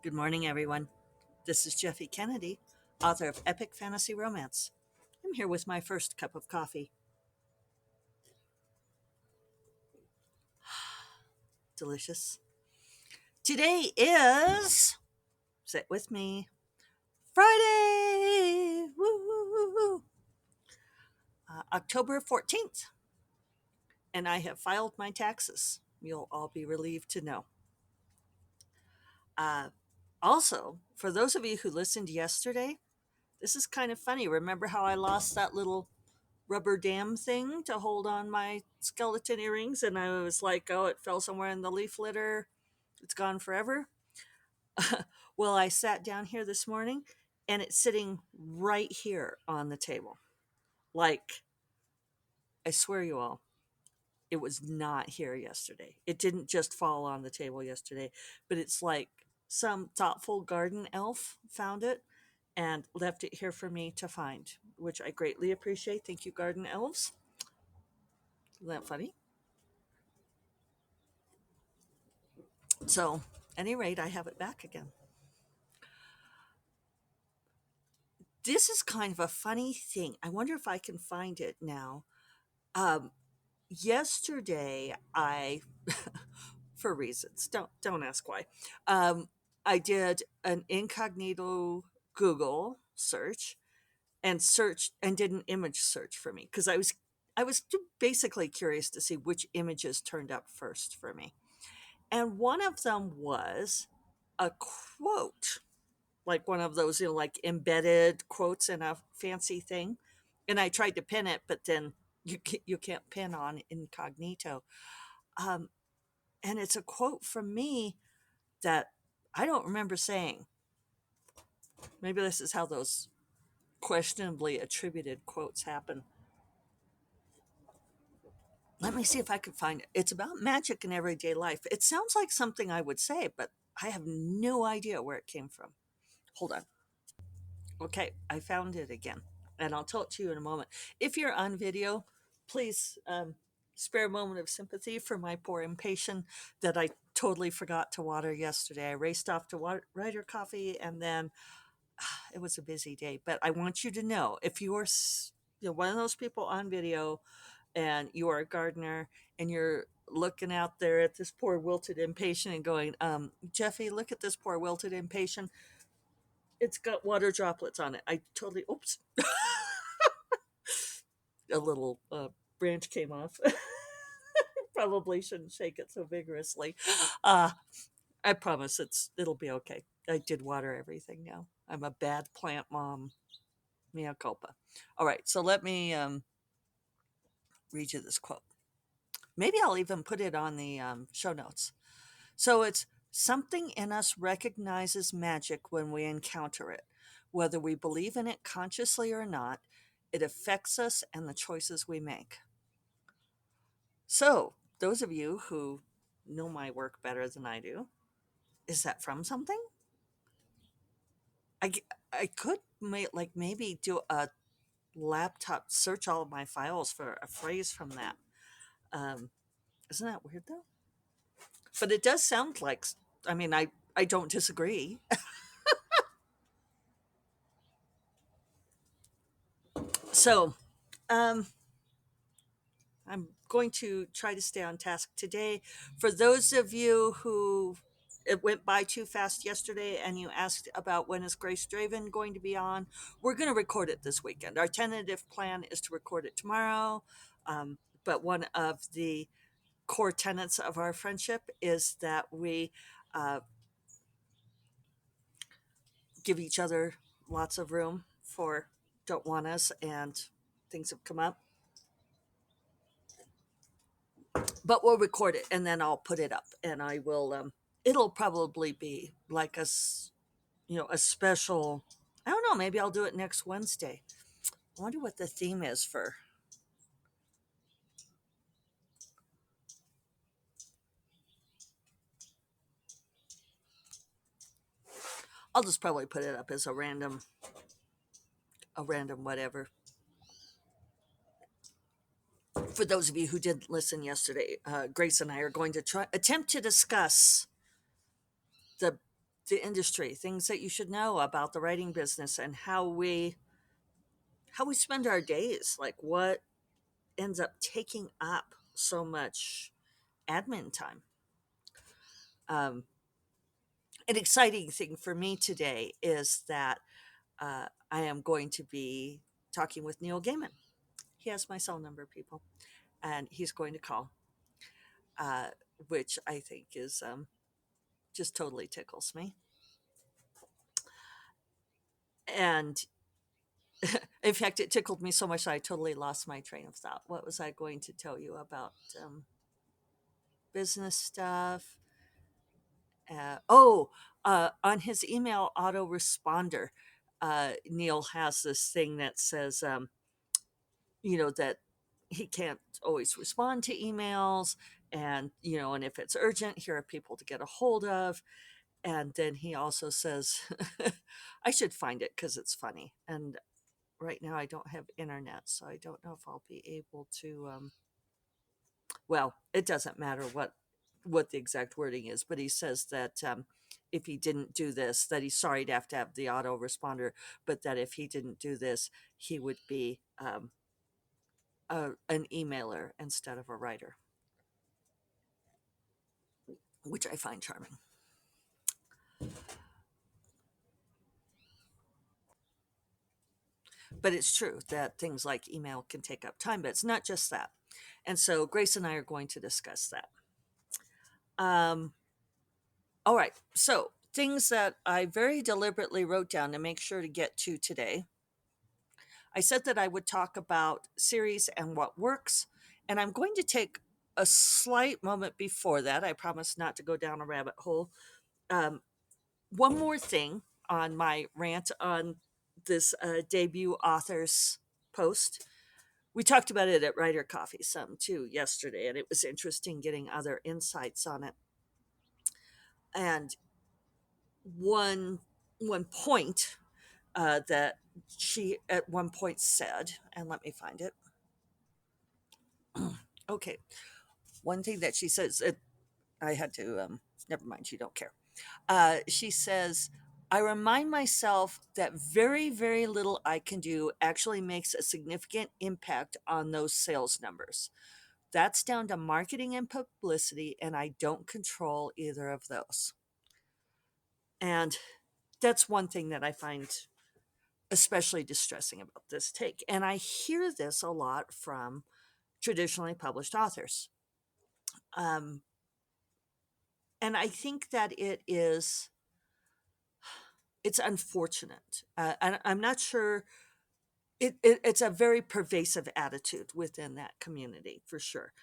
Good morning, everyone. This is Jeffy Kennedy, author of Epic Fantasy Romance. I'm here with my first cup of coffee. Delicious. Today is, sit with me, Friday! Woo, woo, woo, woo. October 14th, and I have filed my taxes. You'll all be relieved to know. Uh, Also, for those of you who listened yesterday, this is kind of funny. Remember how I lost that little rubber dam thing to hold on my skeleton earrings, and I was like, oh, it fell somewhere in the leaf litter. It's gone forever. Well, I sat down here this morning and it's sitting right here on the table. Like, I swear you all, it was not here yesterday. It didn't just fall on the table yesterday, but it's like some thoughtful garden elf found it and left it here for me to find, which I greatly appreciate. Thank you, garden elves. Isn't that funny? So, any rate, I have it back again. This is kind of a funny thing. I wonder if I can find it now. Um, Yesterday, I, for reasons, don't ask why, um, I did an incognito Google search and searched and did an image search for me because I was basically curious to see which images turned up first for me, and one of them was a quote, like one of those, like embedded quotes in a fancy thing. And I tried to pin it, but then you can't pin on incognito. Um, and it's a quote from me that I don't remember saying. Maybe this is how those questionably attributed quotes happen. Let me see if I can find it. It's about magic in everyday life. It sounds like something I would say, but I have no idea where it came from. Hold on. Okay, I found it again, and I'll tell it to you in a moment. If you're on video, please spare a moment of sympathy for my poor impatient that I totally forgot to water yesterday. I raced off to write her coffee, and then it was a busy day. But I want you to know, if you're one of those people on video and you are a gardener and you're looking out there at this poor wilted impatient and going, Jeffy, look at this poor wilted impatient, it's got water droplets on it. I totally, oops, a little branch came off. Probably shouldn't shake it so vigorously. Uh, I promise it'll be okay. I did water everything now. I'm a bad plant mom. Mea culpa. All right, so let me read you this quote. Maybe I'll even put it on the show notes. So it's something in us recognizes magic when we encounter it. Whether we believe in it consciously or not, it affects us and the choices we make. So, those of you who know my work better than I do, is that from something? I could maybe do a laptop search all of my files for a phrase from that. Um, isn't that weird though? But it does sound like. I mean, I don't disagree. So, um, I'm going to try to stay on task today. For those of you who it went by too fast yesterday and you asked about when is Grace Draven going to be on, we're going to record it this weekend. Our tentative plan is to record it tomorrow. But one of the core tenets of our friendship is that we uh, give each other lots of room for don't want us, and things have come up, but we'll record it and then I'll put it up, and I will it'll probably be like a special. I don't know, maybe I'll do it next Wednesday. I wonder what the theme is for. I'll just probably put it up as a random whatever. For those of you who didn't listen yesterday, Grace and I are going to attempt to discuss the the industry, things that you should know about the writing business, and how we spend our days, like what ends up taking up so much admin time. Um, an exciting thing for me today is that I am going to be talking with Neil Gaiman. He has my cell number, people, and he's going to call, uh, which I think is just totally tickles me. And in fact, it tickled me so much that I totally lost my train of thought. What was I going to tell you about business stuff? Oh, on his email autoresponder, Neil has this thing that says, that he can't always respond to emails, and if it's urgent, here are people to get a hold of. And then he also says, I should find it because it's funny. And right now I don't have internet, so I don't know if I'll be able to. Well, it doesn't matter what the exact wording is, but he says that if he didn't do this, that he's sorry to have the autoresponder, but that if he didn't do this, he would be an emailer instead of a writer, which I find charming. But it's true that things like email can take up time, but it's not just that. And so Grace and I are going to discuss that. Um, all right. So things that I very deliberately wrote down to make sure to get to today. I said that I would talk about series and what works, and I'm going to take a slight moment before that. I promise not to go down a rabbit hole. Um, one more thing on my rant on this debut author's post. We talked about it at Writer Coffee some too yesterday, and it was interesting getting other insights on it. And one one point that she at one point said, and let me find it. Okay, one thing that she says, I had to, never mind, you don't care. She says, I remind myself that very, very little I can do actually makes a significant impact on those sales numbers. That's down to marketing and publicity, and I don't control either of those. And that's one thing that I find especially distressing about this take. And I hear this a lot from traditionally published authors. Um, and I think that it's unfortunate. And I'm not sure. It's a very pervasive attitude within that community for sure.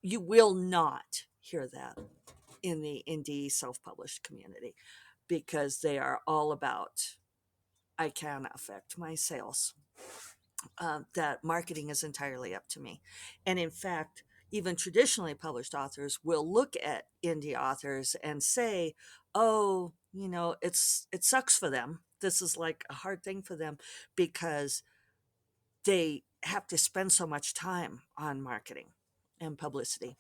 You will not hear that in the indie self-published community because they are all about I can affect my sales. That marketing is entirely up to me. And in fact, even traditionally published authors will look at indie authors and say, "Oh, it sucks for them. This is like a hard thing for them because they have to spend so much time on marketing and publicity."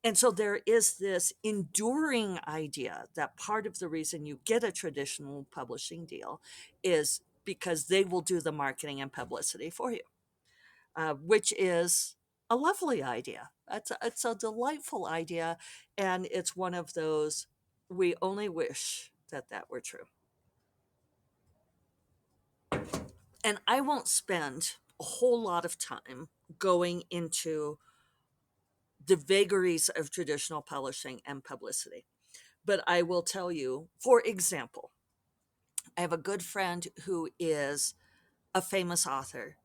And so there is this enduring idea that part of the reason you get a traditional publishing deal is because they will do the marketing and publicity for you, which is a lovely idea. It's a delightful idea. And it's one of those we only wish that that were true. And I won't spend a whole lot of time going into the vagaries of traditional publishing and publicity. But I will tell you, for example, I have a good friend who is a famous author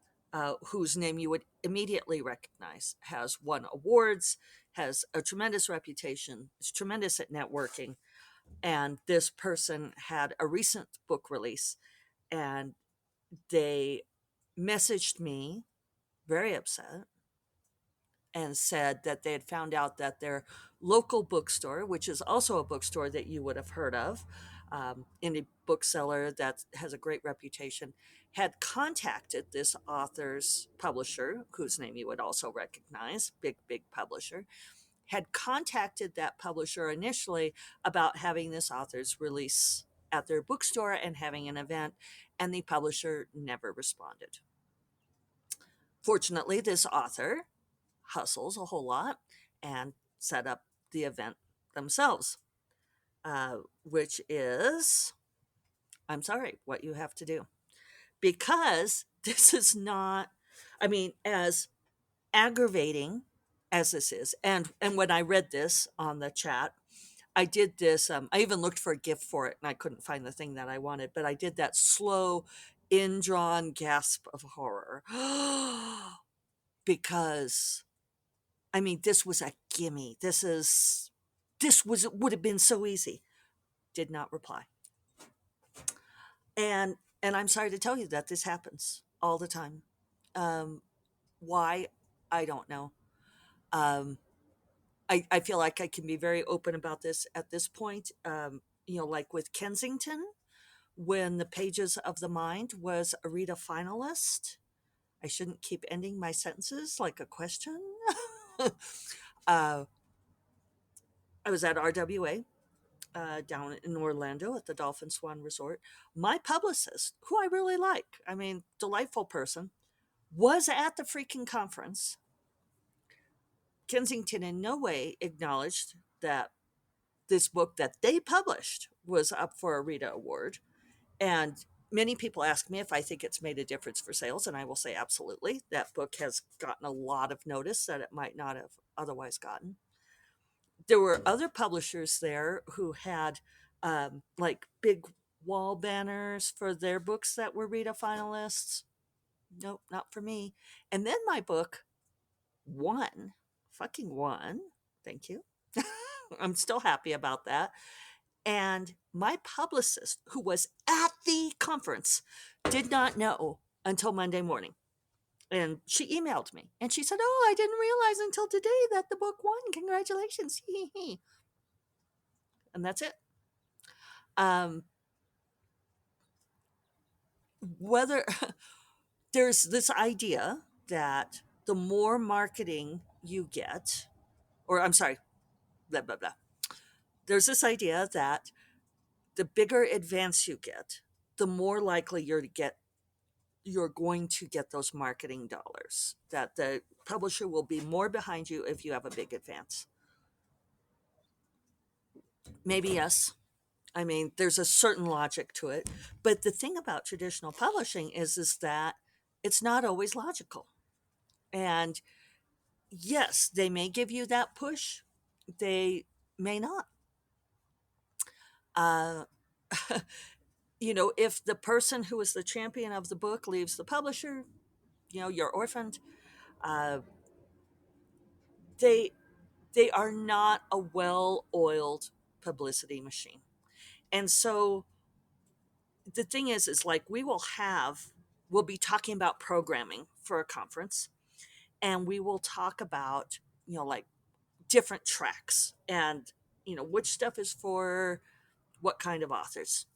whose name you would immediately recognize, has won awards, has a tremendous reputation, is tremendous at networking. And this person had a recent book release, and they messaged me very upset and said that they had found out that their local bookstore, which is also a bookstore that you would have heard of, indie bookseller that has a great reputation, had contacted this author's publisher, whose name you would also recognize, big, big publisher, had contacted that publisher initially about having this author's release at their bookstore and having an event, and the publisher never responded. Fortunately, this author hustles a whole lot and set up the event themselves, which is, I'm sorry, what you have to do. Because this is not, I mean, as aggravating as this is, and when I read this on the chat, I did this. I even looked for a GIF for it, and I couldn't find the thing that I wanted. But I did that slow, indrawn gasp of horror because, I mean, this was a gimme. This was would have been so easy. Did not reply, and I'm sorry to tell you that this happens all the time. Um, why? I don't know. Um, I feel like I can be very open about this at this point. Like with Kensington, when the Pages of the Mind was a Rita finalist. I shouldn't keep ending my sentences like a question. uh, I was at RWA down in Orlando at the Dolphin Swan Resort. My publicist, who I really like, I mean, delightful person, was at the freaking conference. Kensington in no way acknowledged that this book that they published was up for a Rita Award. And many people ask me if I think it's made a difference for sales, and I will say absolutely. That book has gotten a lot of notice that it might not have otherwise gotten. There were other publishers there who had like big wall banners for their books that were Rita finalists. Nope, not for me. And then my book won, fucking won. Thank you. I'm still happy about that. And my publicist, who was at the conference, did not know until Monday morning. And she emailed me and she said, "Oh, I didn't realize until today that the book won. Congratulations." And that's it. Um, whether there's this idea that the more marketing you get, or I'm sorry, blah, blah, blah. There's this idea that the bigger advance you get, the more likely you're going to get those marketing dollars, that the publisher will be more behind you if you have a big advance. Maybe yes. I mean, there's a certain logic to it, but the thing about traditional publishing is that it's not always logical. And yes, they may give you that push, they may not. Uh, if the person who is the champion of the book leaves the publisher, you're orphaned. Uh, they they are not a well-oiled publicity machine. And so the thing is like we'll be talking about programming for a conference, and we will talk about, like different tracks and, which stuff is for what kind of authors.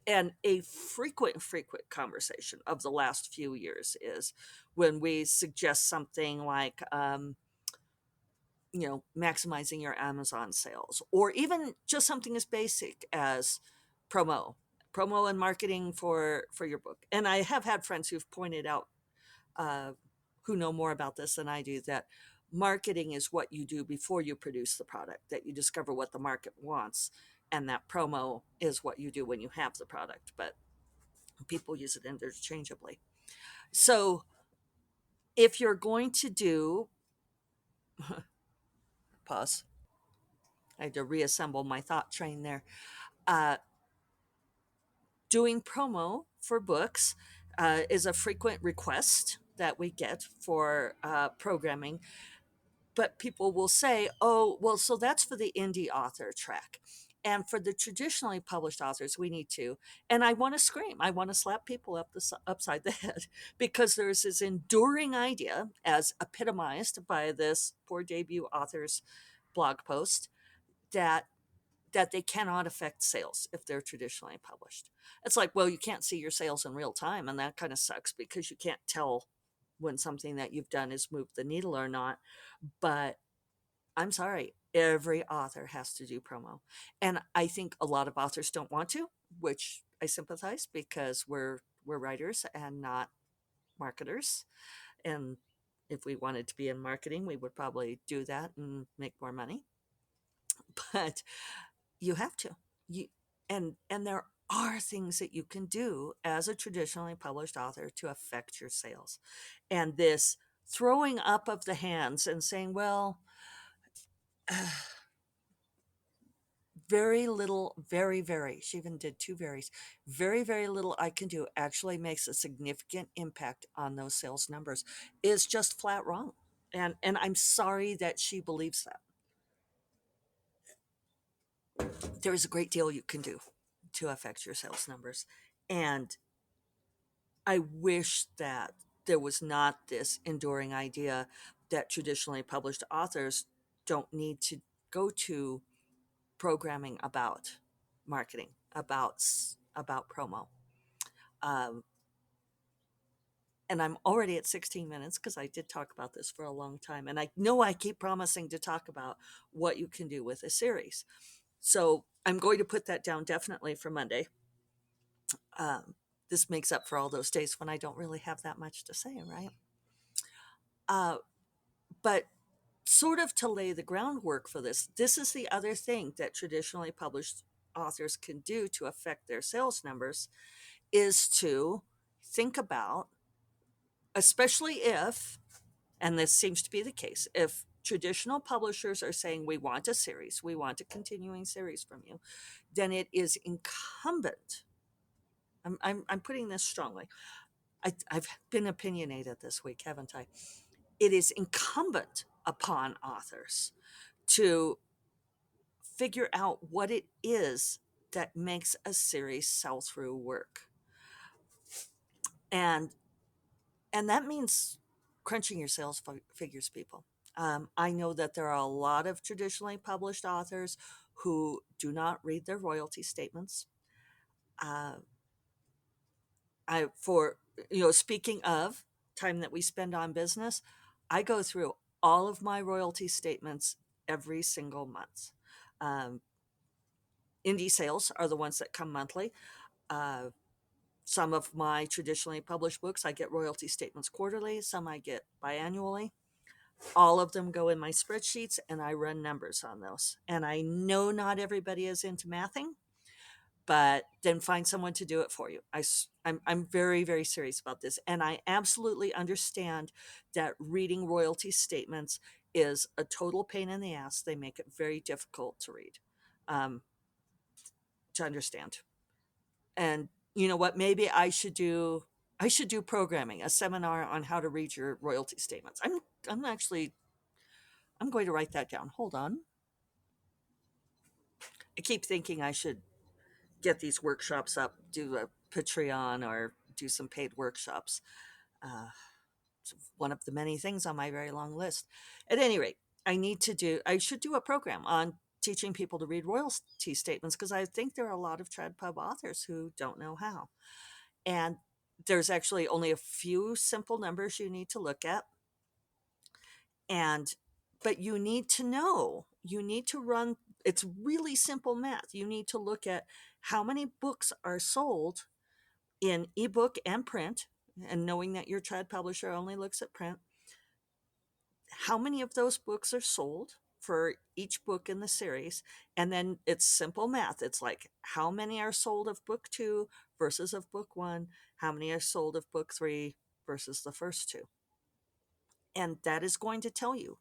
And a frequent conversation of the last few years is when we suggest something like, maximizing your Amazon sales, or even just something as basic as promo, promo and marketing for your book. And I have had friends who've pointed out, uh, who know more about this than I do, that marketing is what you do before you produce the product, that you discover what the market wants, and that promo is what you do when you have the product. But people use it interchangeably. So if you're going to do, pause, I had to reassemble my thought train there. Uh, Doing promo for books is a frequent request that we get for programming. But people will say, "Oh, well, so that's for the indie author track. And for the traditionally published authors, we need to." And I want to scream. I want to slap people upside the head, because there's this enduring idea, as epitomized by this poor debut author's blog post, that they cannot affect sales if they're traditionally published. It's like, well, you can't see your sales in real time, and that kind of sucks because you can't tell when something that you've done has moved the needle or not. But I'm sorry, every author has to do promo. And I think a lot of authors don't want to, which I sympathize because we're writers and not marketers. And if we wanted to be in marketing, we would probably do that and make more money. But you have to. You and there are things that you can do as a traditionally published author to affect your sales. And this throwing up of the hands and saying, well, very little, very, she even did two varies, very little I can do actually makes a significant impact on those sales numbers is just flat wrong. And I'm sorry that she believes that. There is a great deal you can do to affect your sales numbers. And I wish that there was not this enduring idea that traditionally published authors don't need to go to programming about marketing, about promo. Um, and I'm already at 16 minutes because I did talk about this for a long time. And I know I keep promising to talk about what you can do with a series. So I'm going to put that down definitely for Monday. Um, this makes up for all those days when I don't really have that much to say, right? Uh, but sort of to lay the groundwork for this, this is the other thing that traditionally published authors can do to affect their sales numbers is to think about, especially if, and this seems to be the case, if traditional publishers are saying we want a series, we want a continuing series from you, then it is incumbent. I'm putting this strongly. I've been opinionated this week, haven't I? It is incumbent upon authors to figure out what it is that makes a series sell through work. And and that means crunching your sales figures, people. I know that there are a lot of traditionally published authors who do not read their royalty statements. Uh, for speaking of time that we spend on business, I go through all of my royalty statements every single month. Um, Indie sales are the ones that come monthly. Uh, some of my traditionally published books, I get royalty statements quarterly. Some I get biannually. All of them go in my spreadsheets and I run numbers on those. And I know not everybody is into mathing, but then find someone to do it for you. I'm very serious about this. And I absolutely understand that reading royalty statements is a total pain in the ass. They make it very difficult to read, um, to understand. And you know what? Maybe I should do programming, a seminar on how to read your royalty statements. I'm actually I'm going to write that down. Hold on. I keep thinking I should get these workshops up, do a Patreon or do some paid workshops. Uh, it's one of the many things on my very long list. At any rate, I should do a program on teaching people to read royalty statements because I think there are a lot of trad pub authors who don't know how. And there's actually only a few simple numbers you need to look at. And but you need to run, it's really simple math. You need to look at how many books are sold in ebook and print, and knowing that your trad publisher only looks at print, how many of those books are sold for each book in the series. And then it's simple math. It's like how many are sold of book 2 versus of book 1, how many are sold of book 3 versus the first two. And that is going to tell you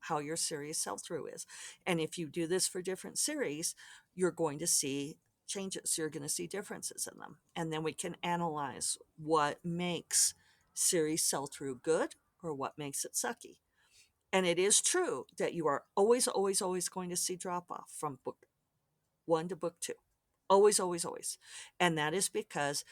how your series sell through is. And if you do this for different series, you're going to see changes. You're going to see differences in them. And then we can analyze what makes series sell through good or what makes it sucky. And it is true that you are always going to see drop off from book 1 to book 2. Always. And that is because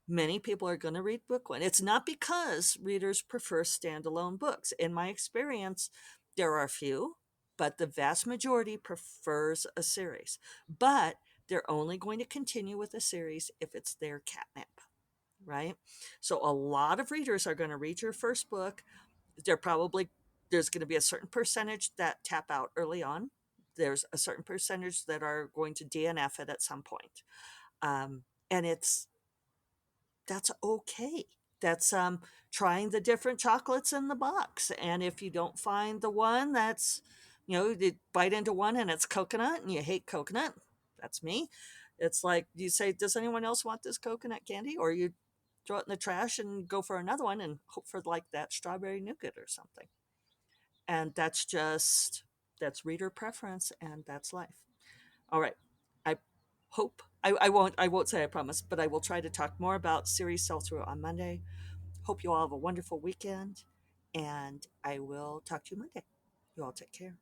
many people are going to read book 1. It's not because readers prefer standalone books. In my experience, there are a few, but the vast majority prefers a series. But they're only going to continue with a series if it's their catnip, right? So a lot of readers are going to read your first book. They're probably there's going to be a certain percentage that tap out early on. There's a certain percentage that are going to DNF it at some point. And that's okay. That's trying the different chocolates in the box. And if you don't find the one that's, you bite into one and it's coconut and you hate coconut, that's me. It's like you say, does anyone else want this coconut candy? Or you throw it in the trash and go for another one and hope for like that strawberry nougat or something. And that's reader preference and that's life. All right. I hope I won't say I promise, but I will try to talk more about series sell through on Monday. Hope you all have a wonderful weekend, and I will talk to you Monday. You all take care.